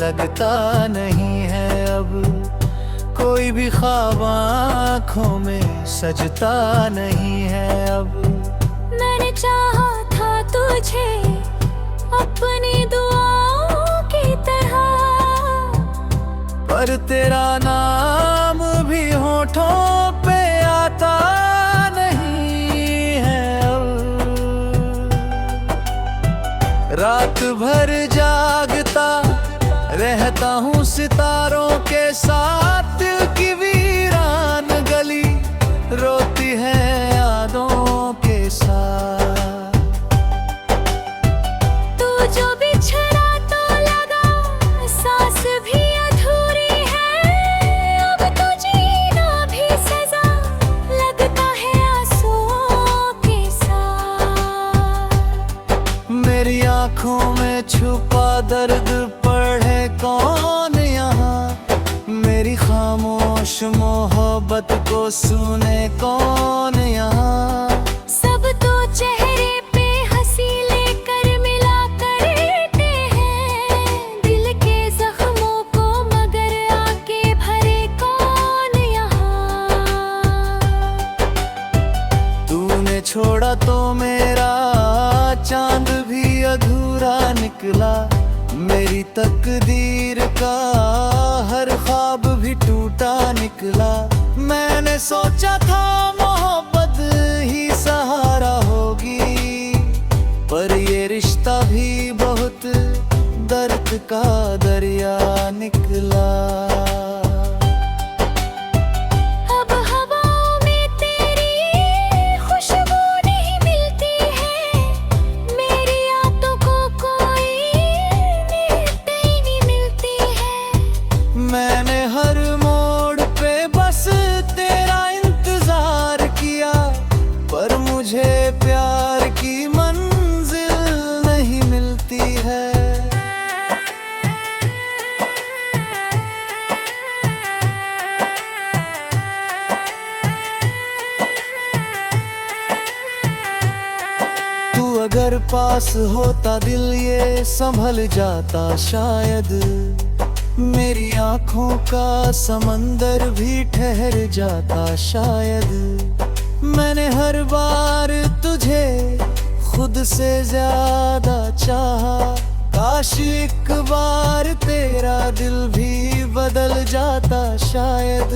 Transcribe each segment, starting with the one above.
लगता नहीं है अब, कोई भी ख्वाब आँखों में सजता नहीं है अब। मैंने चाहा था तुझे अपनी दुआओं की तरह, पर तेरा नाम भी होठों पे आता नहीं है अब। रात भर जागता रहता हूँ सितारों के साथ, दिल की वीरान गली रोती है यादों के साथ। तू जो बिछड़ा तो लगा सांस भी अधूरी है, अब तो जीना भी सजा लगता है आंसुओं के साथ। मेरी आंखों में छुपा दर्द पढ़े कौन यहाँ, मेरी खामोश मोहब्बत को सुने कौन यहाँ। सब तो चेहरे पे हंसी लेकर मिला करते हैं, दिल के जख्मों को मगर आके भरे कौन यहाँ। तूने छोड़ा तो मेरा चांद भी अधूरा निकला, मेरी तकदीर का हर ख्वाब भी टूटा निकला। मैंने सोचा था मोहब्बत ही सहारा होगी, पर ये रिश्ता भी बहुत दर्द का दरिया निकला। अब हवाओं में तेरी खुशबू नहीं मिलती है, मेरी यादों को कोई नहीं मिलती है। मैंने हर मोड़ पे बस तेरा इंतजार किया, पर मुझे प्यार की मंजिल नहीं मिलती है। तू अगर पास होता दिल ये संभल जाता शायद, मेरी आंखों का समंदर भी ठहर जाता शायद। मैंने हर बार तुझे खुद से ज्यादा चाहा, काश एक बार तेरा दिल भी बदल जाता शायद।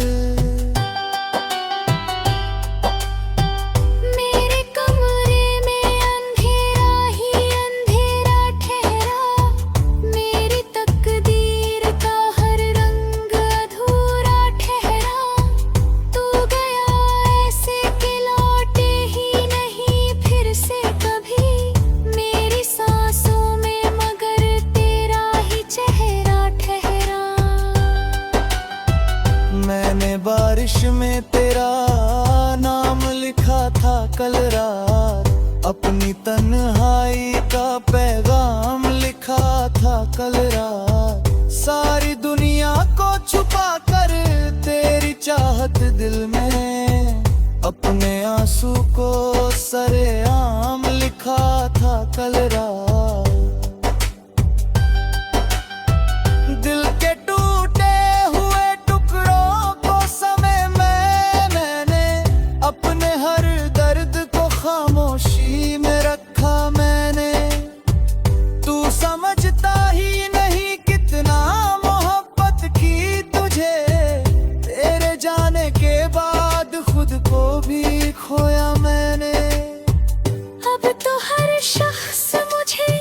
मेरे कमरे में अंधेरा ही अंधेरा ठहरा, मेरी तकदीर का हर रंग अधूरा ठहरा। तू गया ऐसे कि लौटे ही नहीं फिर से कभी, मेरी सांसों में मगर तेरा ही चेहरा ठहरा। मैंने बारिश में तेरा नाम लिखा था कल रात, अपनी तन्हाई का पैगाम लिखा था कल रात। सारी दुनिया को छुपा कर तेरी चाहत दिल में, अपने आंसू को सरेआम लिखा था कल रात। दिल के टूटे हुए टुकड़ों को समय मैंने अपने हर दर्द को खामोशी में रखा मैंने। तू समझता ही नहीं कितना मोहब्बत की तुझे, तेरे जाने के बाद खुद को भी खोया मैंने। अब तो हर शख्स मुझे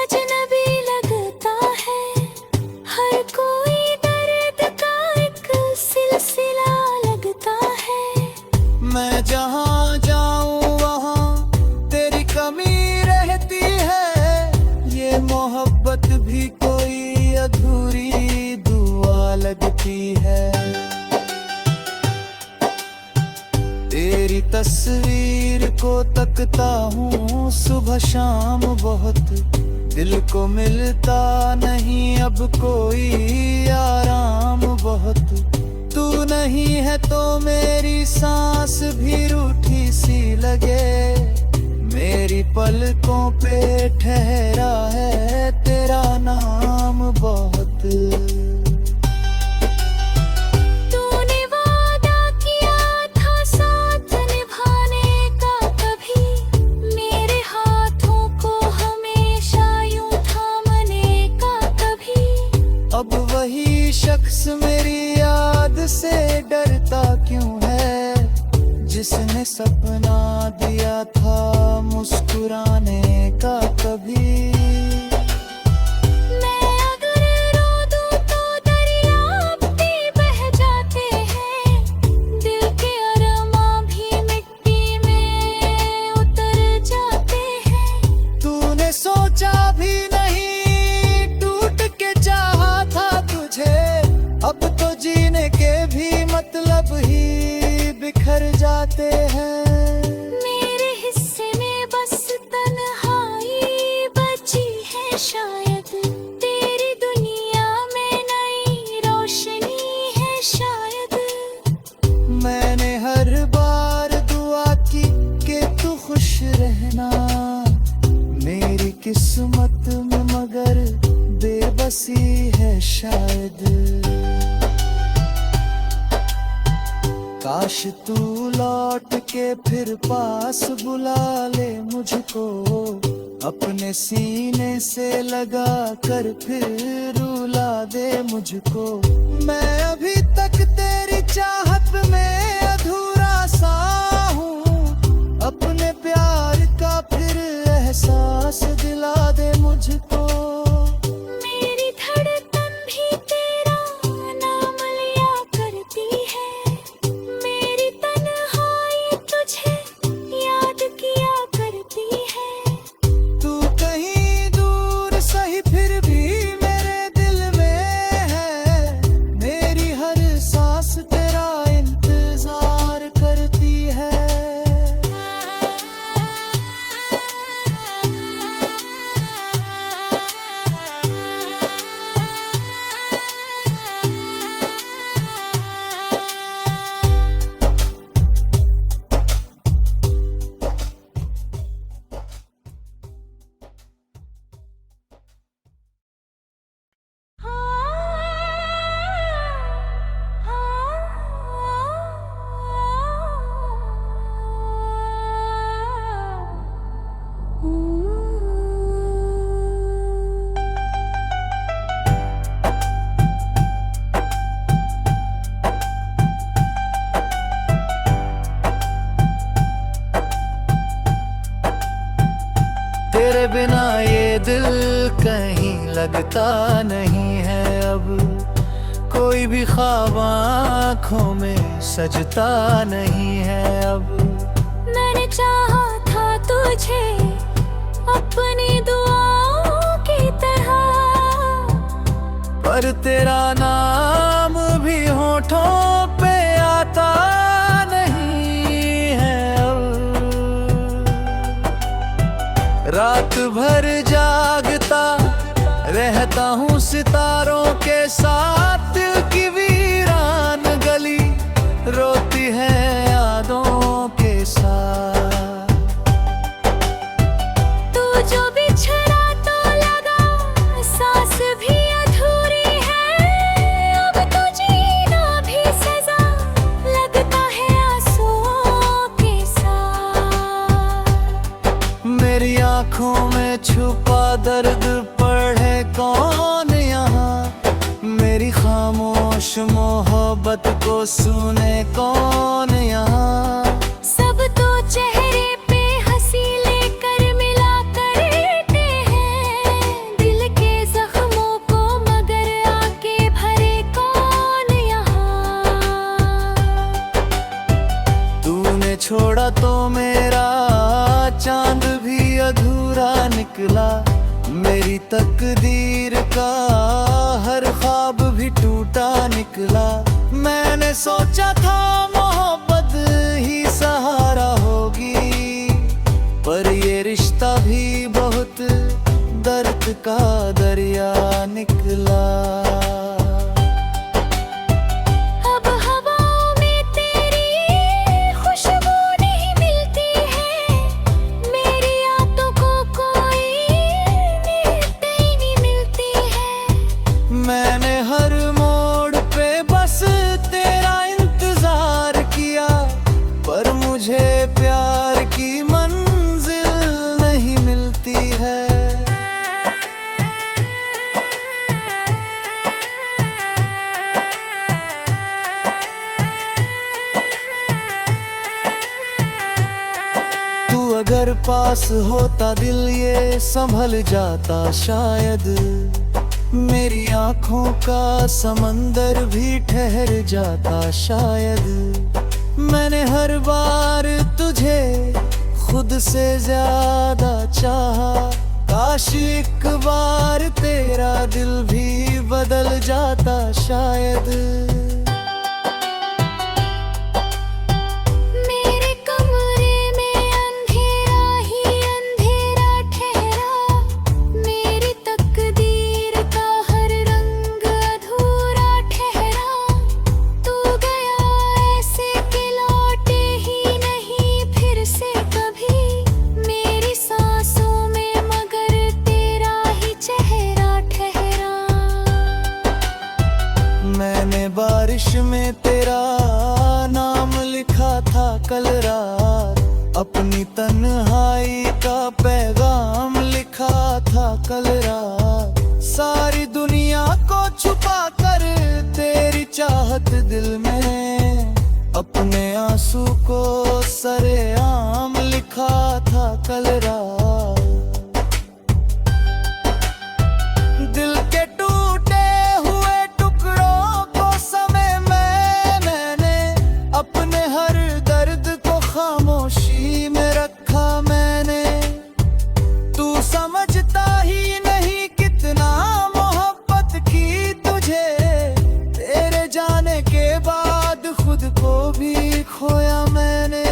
अजनबी लगता है, हर कोई दर्द का एक सिलसिला लगता है। मैं जहाँ जाऊँ वहाँ तेरी कमी रहती है, ये मोहब्बत भी कोई अधूरी दुआ लगती है। तेरी तस्वीर को तकता हूँ सुबह शाम बहुत, दिल को मिलता नहीं अब कोई आराम बहुत। तू नहीं है तो मेरी सांस भी रूठी सी लगे, मेरी पलकों पे ठहरा है तेरा नाम बहुत। तूने वादा किया था साथ निभाने का, कभी मेरे हाथों को हमेशा यूं थामने का, कभी अब वही शख्स मेरी याद से डरता क्यों है, जिसने सपना दिया था मुस्कुराने का कभी। मैं अगर रो दूं तो दरिया भी बह जाते हैं, दिल के अरमां भी मिट्टी में उतर जाते हैं। तूने सोचा भी नहीं, टूट के चाहा था तुझे, अब तो जीने के भी मतलब ही बिखर जाते हैं। मेरे हिस्से में बस तन्हाई बची है शायद, तेरी दुनिया में नई रोशनी है शायद। मैंने हर बार दुआ की कि तू खुश रहना, मेरी किस्मत में मगर बेबसी है शायद। काश तू लौट के फिर पास बुला ले मुझको, अपने सीने से लगा कर फिर रुला दे मुझको। मैं अभी तक तेरी चाहत में अधूरा सा हूँ, अपने प्यार का फिर एहसास दिला दे मुझको। मेरी धड़कन भी तेरा नाम लिया करती है, मेरी तन्हाई तुझे याद किया करती है। तू कहीं दूर सही फिर भी मेरे दिल में है, मेरी हर सांस तेरा इंतजार करती है। तेरे बिना ये दिल कहीं लगता नहीं है अब, कोई भी ख्वाब आँखों में सजता नहीं है अब। मैंने चाहा था तुझे अपनी दुआओं की तरह, पर तेरा नाम भी होठों पे आता नहीं है अब। रात भर जागता रहता हूँ सितारों के साथ, दिल की वीरान गली रोती है यादों के साथ। तू जो बिछड़ा तो लगा सांस भी अधूरी है, अब तो जीना भी सजा लगता है आंसुओं के साथ। मेरी आंखों में छुपा दर्द पढ़े कौन यहाँ, मेरी खामोश मोहब्बत को सुने कौन यहाँ। सब तो चेहरे पे हंसी लेकर मिला करते हैं, दिल के जख्मों को मगर आके भरे कौन यहाँ। तूने छोड़ा तो मेरा चांद भी अधूरा निकला, मेरी तकदीर का हर ख्वाब भी टूटा निकला। मैंने सोचा था मोहब्बत ही सहारा होगी, पर ये रिश्ता भी बहुत दर्द का दरिया निकला। अब हवाओं में तेरी खुशबू नहीं मिलती है, मेरी यादों को कोई नींद ही नहीं मिलती है। मैं अगर पास होता दिल ये संभल जाता शायद, मेरी आंखों का समंदर भी ठहर जाता शायद। मैंने हर बार तुझे खुद से ज्यादा चाहा, काश एक बार तेरा दिल भी बदल जाता शायद। मेरे कमरे में अंधेरा ही अंधेरा ठहरा, मेरी तकदीर का हर रंग अधूरा ठहरा। तू गया ऐसे कि लौटे ही नहीं फिर से कभी, मेरी सांसों में मगर तेरा ही चेहरा ठहरा। मैंने बारिश में तेरा नाम लिखा था कल रात, अपनी तन्हाई का पैगाम लिखा था कल रात। सारी दुनिया को छुपा कर तेरी चाहत दिल में, अपने आंसू को सरेआम लिखा था कल रात। दिल के टूटे हुए टुकड़ों को समय मैंने अपने हर दर्द को खामोशी में रखा मैंने। तू समझता ही नहीं कितना मोहब्बत की तुझे, तेरे जाने के बाद खुद को भी खोया मैंने।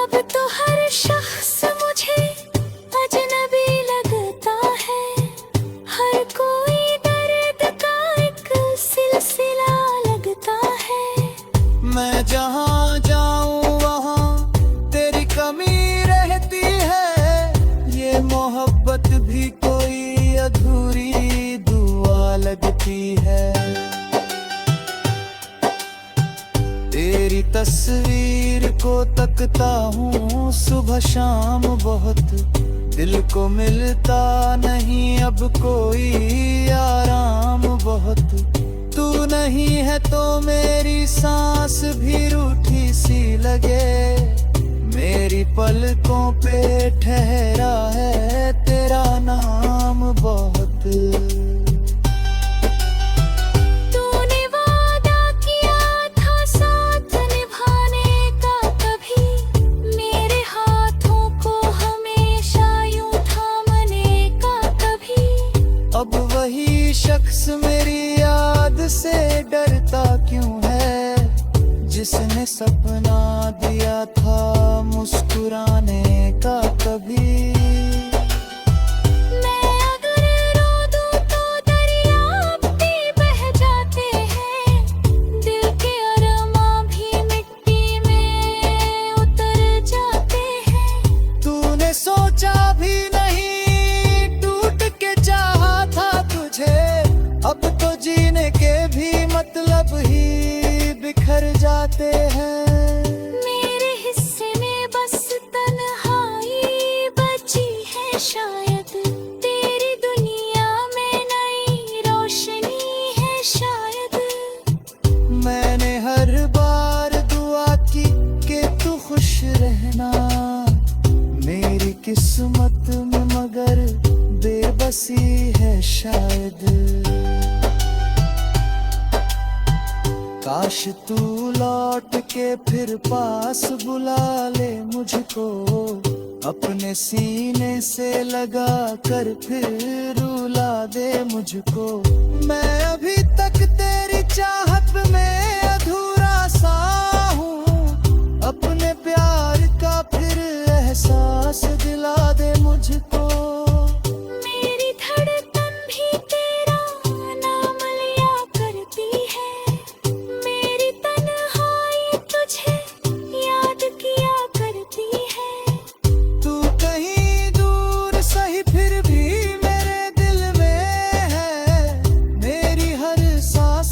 अब तो हर शख्स मुझे अजनबी लगता है, हर कोई दर्द का एक सिलसिला लगता है। मैं जहाँ जाऊँ वहाँ तेरी कमी रहती है, ये मोहब्बत भी कोई अधूरी दुआ लगती है। तेरी तस्वीर को तकता हूँ सुबह शाम बहुत, दिल को मिलता नहीं अब कोई आराम बहुत। तू नहीं है तो मेरी सांस भी रूठी सी लगे, मेरी पलकों पे ठहरा है तेरा नाम बहुत। तूने वादा किया था साथ निभाने का कभी, मेरे हाथों को हमेशा यूं थामने का कभी। अब वही शख्स मेरी याद से डरता क्यों है, जिसने सपना दिया था मुस्कुराने का कभी। मैं अगर रो दूं तो दरिया भी बह जाते हैं, दिल के अरमां भी मिट्टी में उतर जाते हैं। तूने सोचा भी नहीं टूट के चाहा था तुझे, अब तो जीने के भी मतलब ही बिखर जाते हैं। मेरे हिस्से में बस तन्हाई बची है शायद, तेरी दुनिया में नई रोशनी है शायद। मैंने हर बार दुआ की कि तू खुश रहना, मेरी किस्मत में मगर बेबसी है शायद। काश तू लौट के फिर पास बुला ले मुझको, अपने सीने से लगा कर फिर रुला दे मुझको। मैं अभी तक तेरी चाहत में अधूरा सा हूँ, अपने प्यार का फिर एहसास दिला दे मुझको। मेरी धड़कन भी तेरा नाम लिया करती है, मेरी तन्हाई तुझे याद किया करती है। तू कहीं दूर सही फिर भी मेरे दिल में है, मेरी हर सांस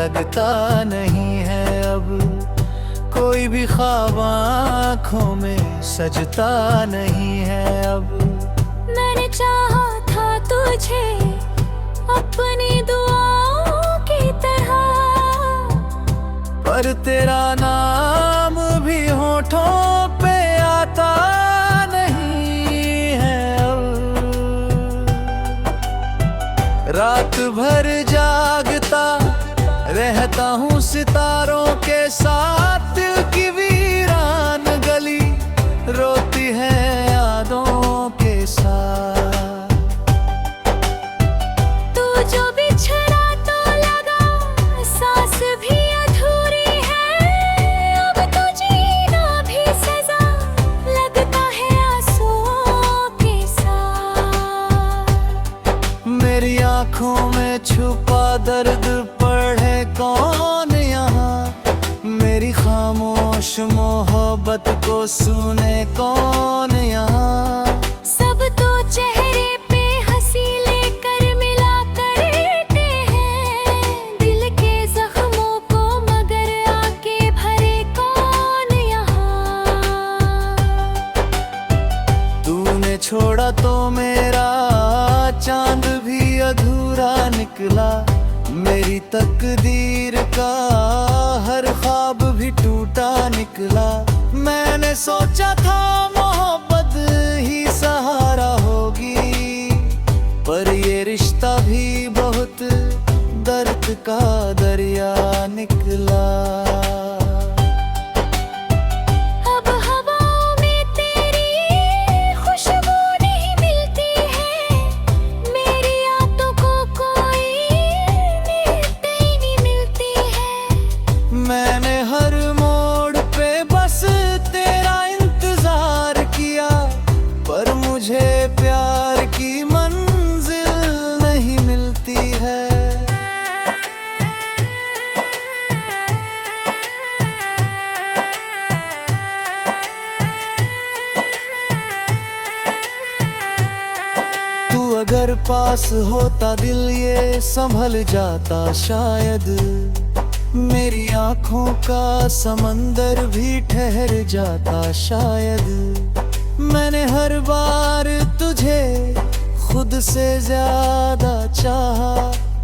लगता नहीं है अब, कोई भी ख्वाब आँखों में सजता नहीं है अब। मैंने चाहा था तुझे अपनी दुआओं की तरह, पर तेरा नाम भी होठों पे आता नहीं है अब। रात भर जागता रहता हूँ सितारों के साथ, दिल की वीरान गली रोती है यादों के साथ। तू जो बिछड़ा तो लगा सांस भी अधूरी है, अब तो जीना भी सजा लगता है आंसुओं के साथ। मेरी आंखों में छुपा दर्द पढ़े कौन यहाँ, मेरी खामोश मोहब्बत को सुने कौन यहाँ। सब तो चेहरे पे हंसी लेकर मिला करते हैं, दिल के जख्मों को मगर आके भरे कौन यहाँ। तूने छोड़ा तो मेरा चांद भी अधूरा निकला, मेरी तकदीर का हर ख्वाब भी टूटा निकला। मैंने सोचा था मोहब्बत ही सहारा होगी, पर ये रिश्ता भी बहुत दर्द का दरिया निकला। अब हवाओं में तेरी खुशबू नहीं मिलती है, मेरी यादों को कोई नींद ही नहीं मिलती है। मैंने हर मोड़ पे बस तेरा इंतजार किया, पर मुझे प्यार की मंजिल नहीं मिलती है। तू अगर पास होता दिल ये संभल जाता शायद, मेरी आंखों का समंदर भी ठहर जाता शायद। मैंने हर बार तुझे खुद से ज्यादा चाहा,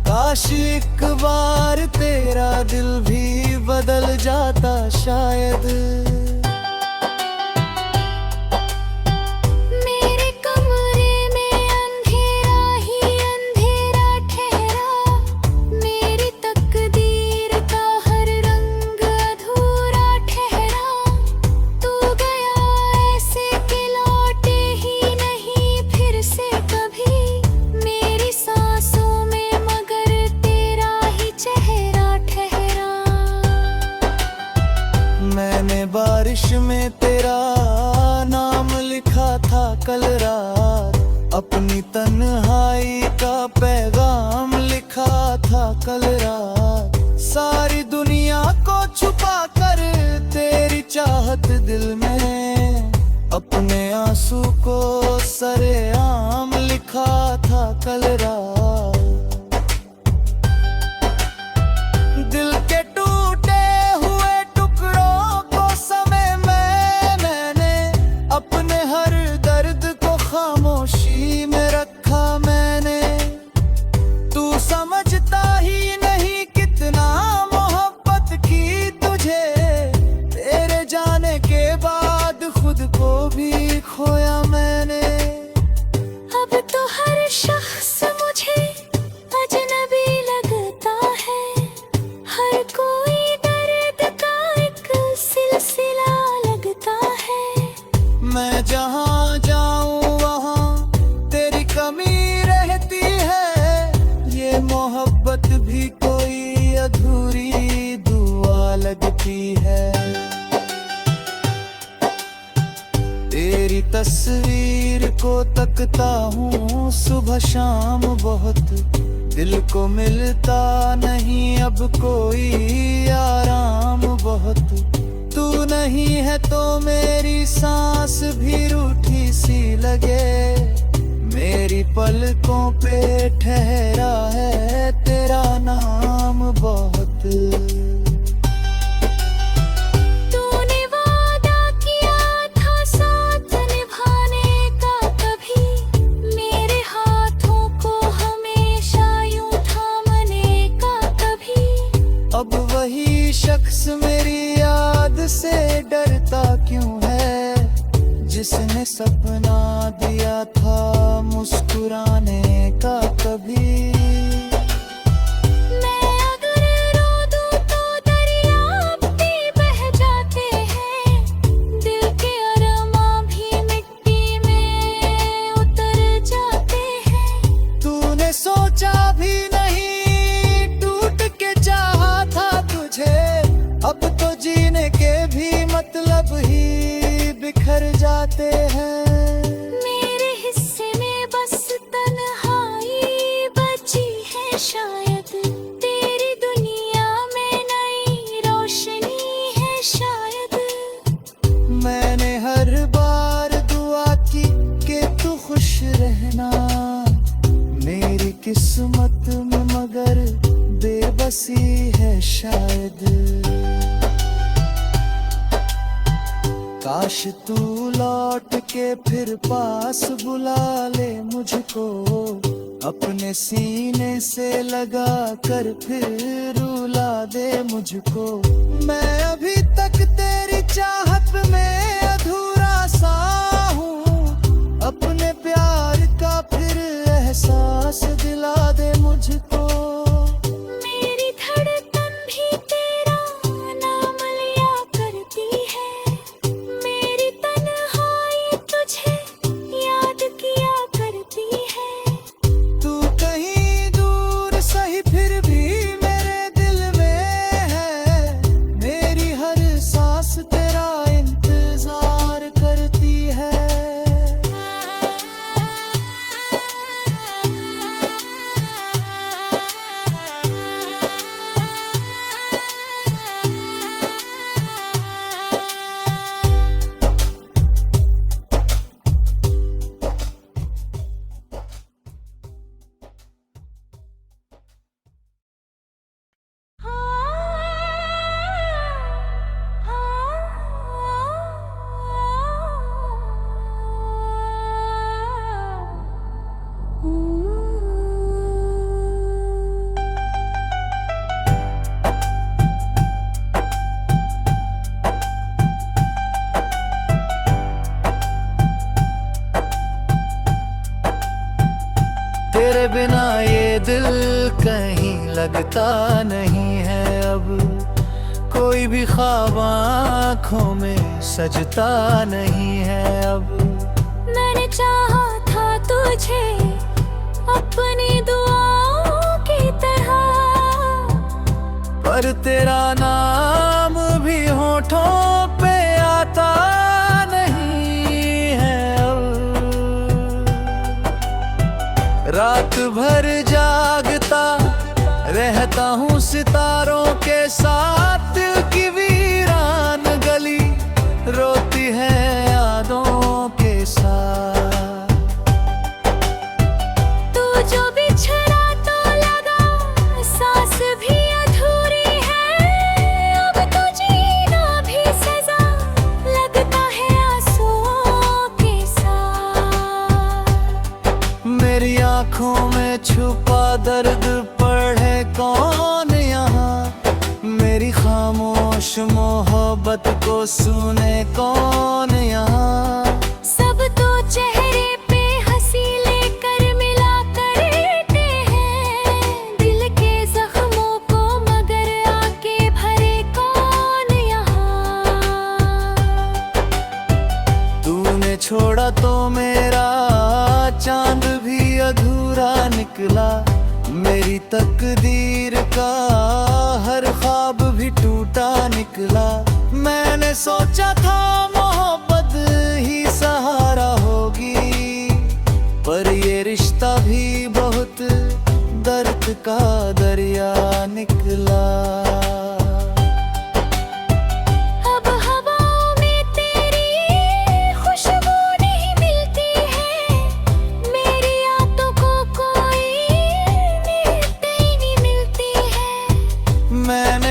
काश एक बार तेरा दिल भी बदल जाता शायद। मेरे कमरे में अंधेरा ही अंधेरा ठहरा, मेरी तकदीर का हर रंग अधूरा ठहरा। तू गया ऐसे कि लौटे ही नहीं फिर से कभी, मेरी सांसों में मगर तेरा ही चेहरा ठहरा। मैंने बारिश में तेरा नाम लिखा था कल रात, अपनी तन्हाई का पैगाम लिखा था कल रात। सारी दुनिया को छुपा कर तेरी चाहत दिल में, अपने आंसू को सरेआम लिखा था कल रात। दिल के टूटे हुए टुकड़ों को समय में मैंने, अपने हर दर्द को खामोशी में रखा मैंने। तू समझता ही नहीं कितना मोहब्बत की तुझे, तेरे जाने के बाद खुद को भी खोया मैंने। अब तो हर शख्स मुझे अजनबी लगता है, हर कोई दर्द का एक सिलसिला लगता है। मैं जहाँ जाऊँ वहाँ तेरी कमी रहती है, ये मोहब्बत भी कोई अधूरी दुआ लगती है। तेरी तस्वीर को तकता हूँ सुबह शाम बहुत, दिल को मिलता नहीं अब कोई आराम बहुत। तू नहीं है तो मेरी सांस भी रूठी सी लगे, मेरी पलकों पे ठहरा है तेरा नाम बहुत। तूने वादा किया था साथ निभाने का, कभी मेरे हाथों को हमेशा यूं थामने का, कभी अब वही शख्स मेरी याद से डरता क्यों है, जिसने सपना दिया था मुस्कुराने का कभी। मैं अगर रो दूं तो दरिया भी बह जाते हैं, दिल के अरमां भी मिट्टी में उतर जाते हैं। तूने सोचा भी नहीं, टूट के चाहा था तुझे, अब तो जीने के भी मतलब ही बिखर जाते हैं। मेरे हिस्से में बस तन्हाई बची है शायद, तेरी दुनिया में नई रोशनी है शायद। मैंने हर बार दुआ की कि तू खुश रहना, मेरी किस्मत में मगर बेबसी है शायद। काश तू लौट के फिर पास बुला ले मुझको, अपने सीने से लगा कर फिर रुला दे मुझको। मैं अभी तक तेरी चाहत में अधूरा सा हूँ, अपने प्यार का फिर एहसास दिला दे मुझको। मेरी धड़कन भी तेरा नाम लिया करती है, मेरी तन्हाई तुझे याद किया करती है। तू कहीं दूर सही फिर भी मेरे दिल में है, मेरी हर सांस तेरा इंतजार करती है। तेरे बिना ये दिल कहीं लगता नहीं है, अब कोई भी ख्वाब आँखों में सजता नहीं है। अब मैंने चाहा था तुझे अपनी दुआओं की तरह, पर तेरा नाम भी होठों पे आता नहीं है। अब रात भर जागता रहता हूँ सितारों के साथ, दिल की वीरान गली रोती है यादों के साथ। तू जो बिछड़ा तो लगा सांस भी अधूरी है, अब तो जीना भी सजा लगता है आंसुओं के साथ। मेरी आंखों में छुपा दर्द पढ़े कौन यहाँ, मेरी खामोश मोहब्बत को सुने कौन यहाँ। सब तो चेहरे पे हंसी लेकर मिला करते हैं, दिल के जख्मों को मगर आके भरे कौन यहाँ। तूने छोड़ा तो मेरा चांद भी अधूरा निकला, मेरी तकदीर का हर ख्वाब भी टूटा निकला। मैंने सोचा था मोहब्बत ही सहारा होगी, पर ये रिश्ता भी बहुत दर्द का दरिया निकला। अब हवाओं में तेरी खुशबू नहीं मिलती है, मेरी यादों को कोई नींद ही नहीं मिलती है। मैंने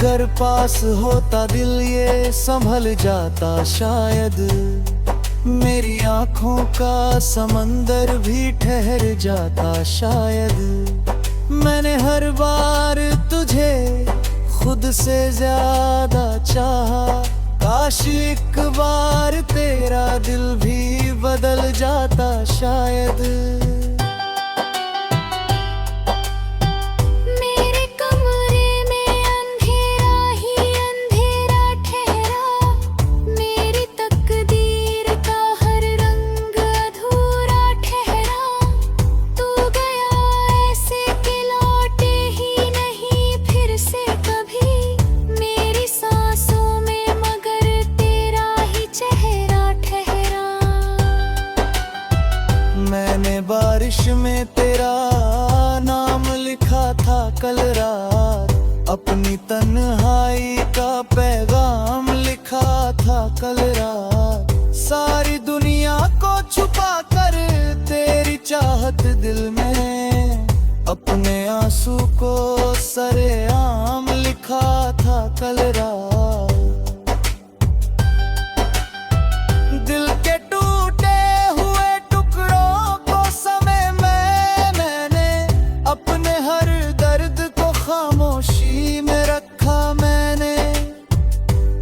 अगर पास होता दिल ये संभल जाता शायद, मेरी आंखों का समंदर भी ठहर जाता शायद। मैंने हर बार तुझे खुद से ज्यादा चाहा, काश एक बार तेरा दिल भी बदल जाता शायद। मेरे कमरे में अंधेरा ही अंधेरा ठहरा, मेरी तकदीर का हर रंग अधूरा ठहरा। तू गया ऐसे कि लौटे ही नहीं फिर से कभी, मेरी सांसों में मगर तेरा ही चेहरा ठहरा। मैंने बारिश में तेरा नाम लिखा था कल रात, अपनी तन्हाई का पैगाम लिखा था कल रात। सारी दुनिया को छुपा कर तेरी चाहत दिल में, अपने आंसू को सरेआम लिखा था कल रात। दिल के टूटे हुए टुकड़ों को समय मैंने अपने हर दर्द को खामोशी में रखा मैंने।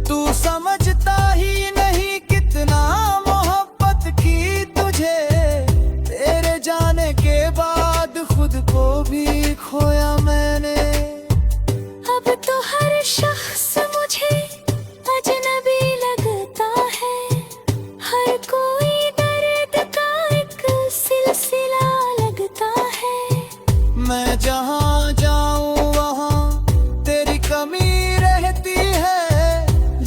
तू समझता ही नहीं कितना मोहब्बत की तुझे, तेरे जाने के बाद खुद को भी खोया मैंने। अब तो हर शख्स मुझे अजनबी लगता है, हर कोई दर्द का एक सिलसिला लगता है। मैं जहाँ जाऊँ वहाँ तेरी कमी रहती है,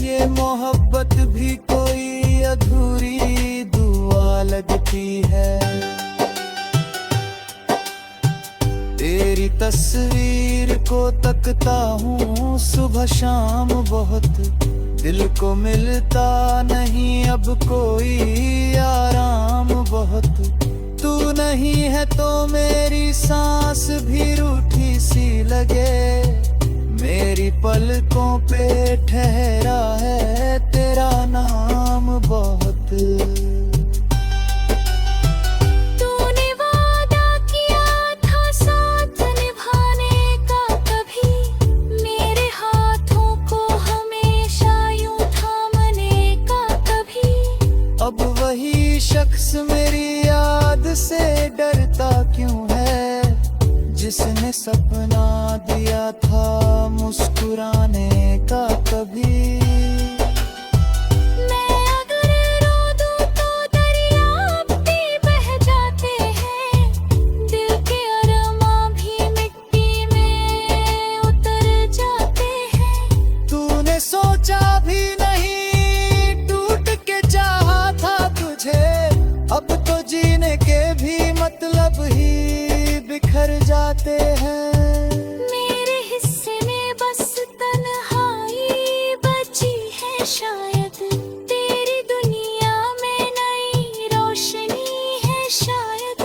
ये मोहब्बत भी कोई अधूरी दुआ लगती है। तेरी तस्वीर को तकता हूँ सुबह शाम बहुत, दिल को मिलता नहीं अब कोई आराम बहुत। तू नहीं है तो मेरी सांस भी रूठी सी लगे, मेरी पलकों पे ठहरा है तेरा नाम बहुत। तूने वादा किया था साथ निभाने का कभी, मेरे हाथों को हमेशा यूं थामने का कभी। अब वही शख्स मेरी याद से डरता क्यों है, जिसने सपना दिया था मुस्कुराने का कभी। मैं अगर रो दूं तो दरिया भी बह जाते हैं, दिल के अरमां भी मिट्टी में उतर जाते हैं। तूने सोचा भी नहीं टूट के चाहा था तुझे, अब तो जीने के भी मतलब ही बिखर जाते हैं। मेरे हिस्से में बस तन्हाई बची है शायद, तेरी दुनिया में नई रोशनी है शायद।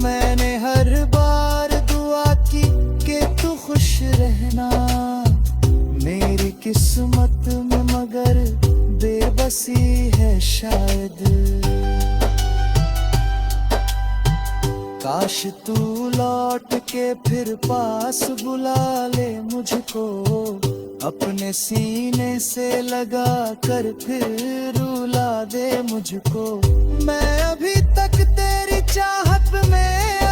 मैंने हर बार दुआ की कि तू खुश रहना, मेरी किस्मत में मगर बेबसी है शायद। काश तू लौट के फिर पास बुला ले मुझको, अपने सीने से लगा कर फिर रुला दे मुझको। मैं अभी तक तेरी चाहत में